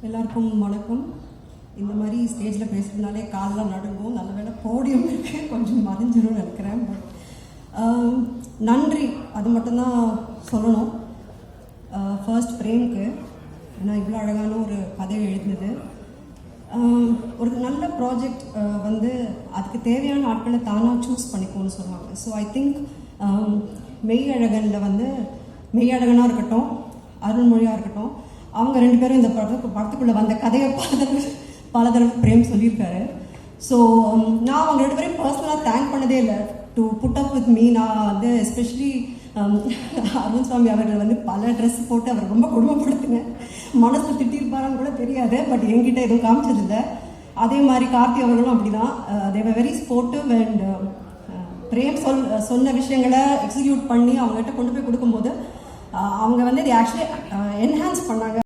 எல்லாருக்கும் வணக்கம். இந்த மாதிரி ஸ்டேஜில் பேசுகிறதுனாலே காலெலாம் நடுங்கும். நல்ல வேலை போடியம் இருக்கு, கொஞ்சம் மறைஞ்சிரும்னு நினைக்கிறேன். பட் நன்றி, அது மட்டும்தான் சொல்லணும். ஃபர்ஸ்ட் பிரேம்க்கு, ஏன்னா இவ்வளோ அழகான ஒரு கதையை எழுதினது. ஒரு நல்ல ப்ராஜெக்ட் வந்து அதுக்கு தேவையான ஆட்களை தானாக சூஸ் பண்ணிக்கோன்னு சொல்லுவாங்க. ஸோ ஐ திங்க் மெய்யழகனில் வந்து மெய்யழகனாக இருக்கட்டும், அருள்மொழியாக இருக்கட்டும், அவங்க ரெண்டு பேரும் இந்த படத்துக்குள்ளே வந்த கதையை பல தடவை பிரேம் சொல்லியிருக்காரு. ஸோ நான் அவங்க ரெண்டு பேரையும் பர்சனலாக தேங்க் பண்ணதே இல்லை to put up with me. நான் வந்து எஸ்பெஷலி அருண் சுவாமி அவர்கள் வந்து பல ட்ரெஸ் போட்டு அவர் ரொம்ப கொடுமைப்படுத்தினேன். மனசு திட்டிருப்பாரான்னு கூட தெரியாது, பட் என்கிட்ட எதுவும் காமிச்சதில்லை. அதே மாதிரி கார்த்தி அவர்களும் அப்படி தான். They were very sportive. And Prem சொன்ன விஷயங்களை எக்ஸிக்யூட் பண்ணி அவங்ககிட்ட கொண்டு போய் கொடுக்கும்போது அவங்க வந்து இதை ஆக்சுவலி என்ஹான்ஸ் பண்ணாங்க.